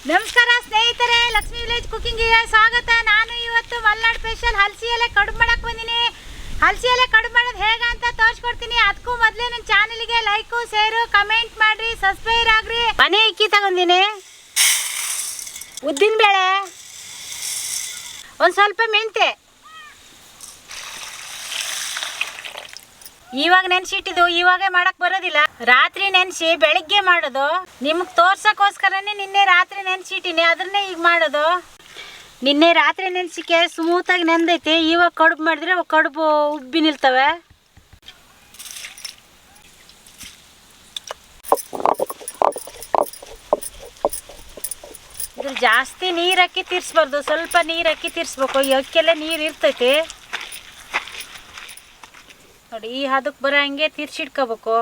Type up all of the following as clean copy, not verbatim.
ನಮಸ್ಕಾರ ಸ್ನೇಹಿತರೆ, ಲಕ್ಷ್ಮೀ ವಿಲೇಜ್ ಕುಕಿಂಗಿಗೆ ಸ್ವಾಗತ. ನಾನು ಇವತ್ತು ಮಲ್ನಾಡ್ ಸ್ಪೆಷಲ್ ಹಲಸಿ ಎಲೆ ಕಡುಬು ಮಾಡಕ್ಕೆ ಬಂದಿನಿ. ಹಲಸಿ ಎಲೆ ಕಡುಬು ಮಾಡೋದು ಹೇಗೆ ಅಂತ ತೋರಿಸ್ಕೊಡ್ತೀನಿ. ಅದಕ್ಕೂ ಮೊದಲೇ ನನ್ನ ಚಾನಲ್ಗೆ ಲೈಕು, ಶೇರು, ಕಮೆಂಟ್ ಮಾಡಿರಿ, ಸಬ್ಸ್ಕ್ರೈಬ್ ಆಗ್ರಿ. ಮನೆ ಇಕ್ಕಿ ತಗೊಂಡಿನಿ, ಉದ್ದಿನ ಬೇಳೆ, ಒಂದು ಸ್ವಲ್ಪ ಮೆಂತೆ, ಇವಾಗ ನೆನೆಸಿಟ್ಟಿದ್ದು. ಇವಾಗ ಮಾಡಕ್ ಬರೋದಿಲ್ಲ, ರಾತ್ರಿ ನೆನೆಸಿ ಬೆಳಿಗ್ಗೆ ಮಾಡೋದು. ನಿಮಗೆ ತೋರ್ಸಕ್ಕೋಸ್ಕರನೇ ನಿನ್ನೆ ರಾತ್ರಿ ನೆನೆಸಿಟ್ಟಿನಿ, ಅದನ್ನೇ ಈಗ ಮಾಡೋದು. ನಿನ್ನೆ ರಾತ್ರಿ ನೆನೆಸಿಕೆ ಸ್ಮೂತಾಗಿ ನೆಂದೈತಿ. ಇವಾಗ ಕಡುಬು ಮಾಡಿದ್ರೆ ಕಡುಬು ಉಬ್ಬಿ ನಿಲ್ತವೆ. ಇದ್ರ ಜಾಸ್ತಿ ನೀರು ಹಾಕಿ ತಿರ್ಸ್ಬಾರ್ದು, ಸ್ವಲ್ಪ ನೀರು ಹಾಕಿ ತಿರ್ಸ್ಬೇಕು. ಈ ಅಕ್ಕಿಯಲ್ಲೇ ನೀರು ಇರ್ತೈತಿ ನೋಡಿ. ಈ ಹದಕ್ಕೆ ಬರೋ ಹಂಗೆ ತಿರ್ಸಿಡ್ಕೋಬೇಕು.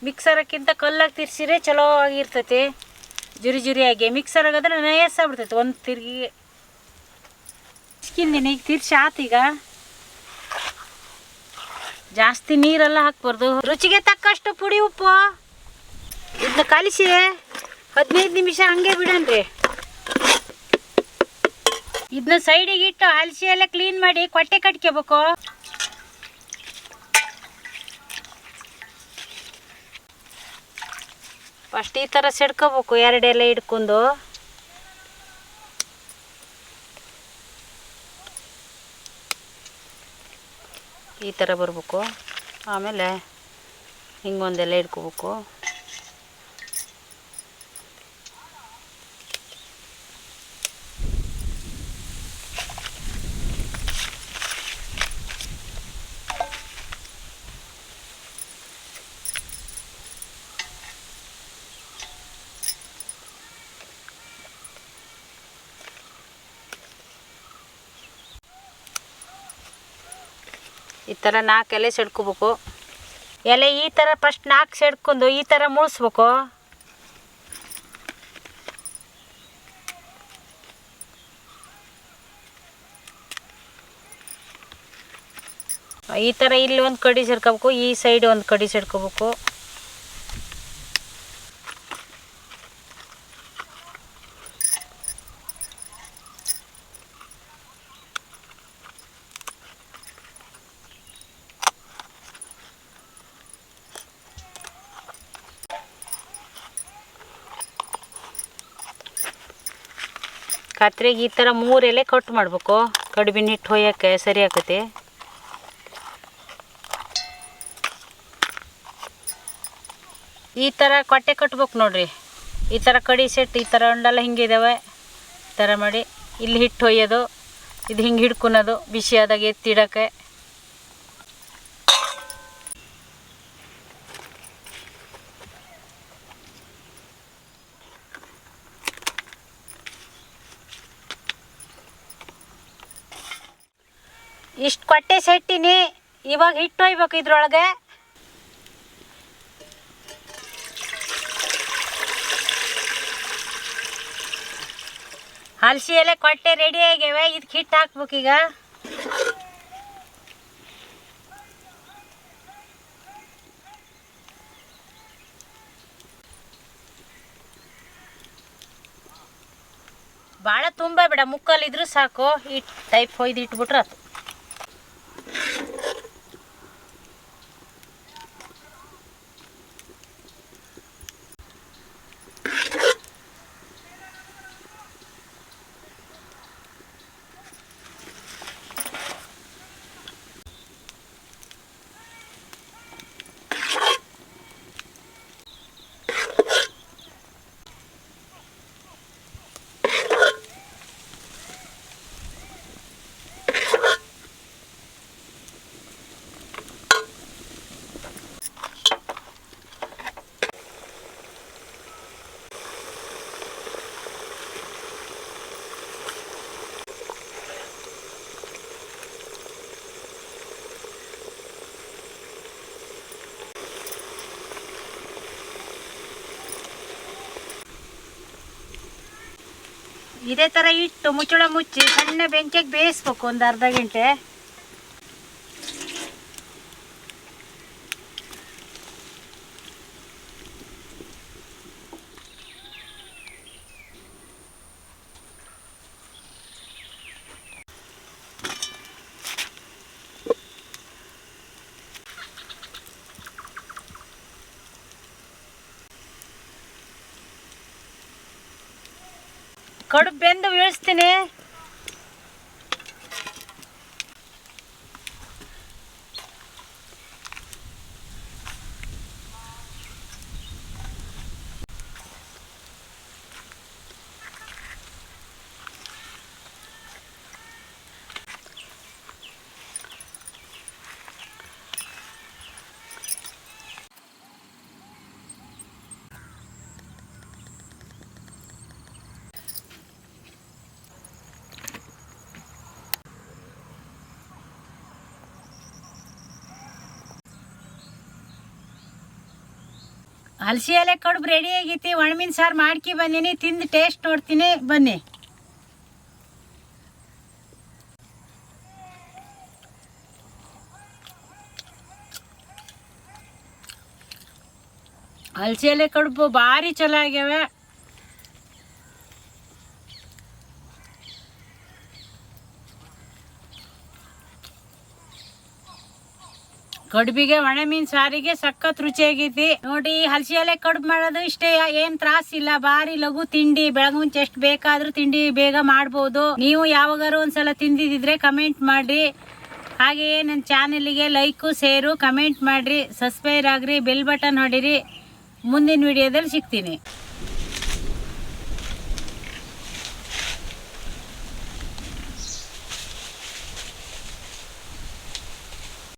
ಮಿಕ್ಸರಕ್ಕಿಂತ ಕಲ್ಲಾಗಿ ತಿರ್ಸಿದ್ರೆ ಚಲೋ ಆಗಿರ್ತೈತಿ, ಜುರಿ ಜುರಿಯಾಗಿ. ಮಿಕ್ಸರ್ ಆಗೋದ್ರೆ ನಯಸ್ಸಾಗ್ಬಿಡ್ತೈತಿ ಒಂದು ತಿರ್ಗಿ. ತಿರ್ಸ್ಕಿಂದಿನಿ, ಈಗ ತಿರ್ಸಿ ಆತೀಗ. ಜಾಸ್ತಿ ನೀರೆಲ್ಲ ಹಾಕ್ಬಾರ್ದು. ರುಚಿಗೆ ತಕ್ಕಷ್ಟು ಪುಡಿ ಉಪ್ಪು. ಇದನ್ನ ಕಲಿಸಿ 15 ನಿಮಿಷ ಹಂಗೆ ಬಿಡನ್ರಿ. ಇದನ್ನ ಸೈಡಿಗೆ ಇಟ್ಟು ಹಲಸಿ ಎಲ್ಲ ಕ್ಲೀನ್ ಮಾಡಿ ಕೊಟ್ಟೆ ಕಟ್ಕೋಬೇಕು. ಫಸ್ಟ್ ಈ ಥರ ಸೆಡ್ಕೋಬೇಕು, ಎರಡೆಲ್ಲ ಹಿಡ್ಕೊಂಡು. ಈ ಥರ ಬರಬೇಕು. ಆಮೇಲೆ ಹಿಂಗೊಂದೆಲ್ಲ ಹಿಡ್ಕೋಬೇಕು. ಈ ಥರ 4 ಎಲೆ ಸೆಡ್ಕೋಬೇಕು. ಎಲೆ ಈ ಥರ ಫಸ್ಟ್ 4 ಸೆಡ್ಕೊಂಡು ಈ ಥರ ಮುಳಿಸ್ಬೇಕು. ಈ ಥರ ಇಲ್ಲಿ ಒಂದು ಕಡಿ ಸೆಡ್ಕೋಬೇಕು, ಈ ಸೈಡ್ ಒಂದು ಕಡಿ ಸೆಡ್ಕೋಬೇಕು. ಕತ್ರಿಗೆ ಈ ಥರ 3 ಎಲೆ ಕಟ್ ಮಾಡಬೇಕು. ಕಡುಬಿನ ಹಿಟ್ಟು ಹೊಯ್ಯೋಕ್ಕೆ ಸರಿ ಆಕತಿ. ಈ ಥರ ಕೊಟ್ಟೆ ಕಟ್ಬೇಕು ನೋಡ್ರಿ. ಈ ಥರ ಕಡಿ ಸೆಟ್ ಈ ಥರ ಉಂಡೆಲ್ಲ ಹಿಂಗಿದ್ದಾವೆ. ಈ ಥರ ಮಾಡಿ ಇಲ್ಲಿ ಹಿಟ್ಟು ಹೊಯ್ಯೋದು, ಇದು ಹಿಂಗೆ ಹಿಡ್ಕೊಳೋದು ಬಿಸಿ ಆದಾಗ ಎತ್ತಿಡೋಕ್ಕೆ. ಇಷ್ಟು ಕೊಟ್ಟೆ ಸೆಟ್ಟಿನಿ. ಇವಾಗ ಹಿಟ್ಟು ಹೊಯ್ಬೇಕು ಇದ್ರೊಳಗೆ. ಹಲಸಿ ಎಲೆ ಕೊಟ್ಟೆ ರೆಡಿ ಆಗ್ಯಾವೆ. ಇದಕ್ಕೆ ಹಿಟ್ಟು ಹಾಕ್ಬೇಕೀಗ. ಭಾಳ ತುಂಬ ಬೇಡ, ಮುಕ್ಕಲ್ಲಿದ್ರೂ ಸಾಕು. ಹಿಟ್ಟು ಟೈಪ್ ಹೊಯ್ದು ಇಟ್ಬಿಟ್ರೆ ಆತು. ಇದೇ ಥರ ಇಟ್ಟು ಮುಚ್ಚಳ ಮುಚ್ಚಿ ಸಣ್ಣ ಬೆಂಕಿಗೆ ಬೇಯಿಸ್ಬೇಕು ಒಂದು ಅರ್ಧ ಗಂಟೆ. ಕಡುಬು ಬೆಂದು ಇಳಿಸ್ತೀನಿ. ಹಲಸಿ ಎಲೆ ಕಡುಬು ರೆಡಿ ಆಗೈತಿ. ಒಣಮೀನು ಸಾರು ಮಾಡ್ಕಿ ಬಂದೀನಿ, ತಿಂದು ಟೇಸ್ಟ್ ನೋಡ್ತೀನಿ ಬನ್ನಿ. ಹಲಸಿ ಎಲೆ ಕಡುಬು ಭಾರಿ ಚಲೋ ಆಗ್ಯಾವೆ. ಕಡುಬಿಗೆ ಒಣಮೀನು ಸಾರಿಗೆ ಸಖತ್ ರುಚಿಯಾಗೈತಿ ನೋಡಿ. ಹಲಸಿ ಎಲೆ ಕಡುಬು ಮಾಡೋದು ಇಷ್ಟೇ, ಏನ್ ತ್ರಾಸಿಲ್ಲ, ಭಾರಿ ಲಘು ತಿಂಡಿ. ಬೆಳಗ್ಗೆ ಮುಂಚೆ ಎಷ್ಟು ಬೇಕಾದ್ರೂ ತಿಂಡಿ ಬೇಗ ಮಾಡ್ಬೋದು. ನೀವು ಯಾವಾಗಾರು ಒಂದ್ಸಲ ತಿಂದಿದ್ರೆ ಕಮೆಂಟ್ ಮಾಡ್ರಿ. ಹಾಗೆಯೇ ನನ್ನ ಚಾನಲ್ಗೆ ಲೈಕು ಶೇರು ಕಮೆಂಟ್ ಮಾಡ್ರಿ, ಸಬ್ಸ್ಕ್ರೈಬ್ ಆಗ್ರಿ, ಬೆಲ್ ಬಟನ್ ಹೊಡಿರಿ. ಮುಂದಿನ ವಿಡಿಯೋದಲ್ಲಿ ಸಿಗ್ತೀನಿ.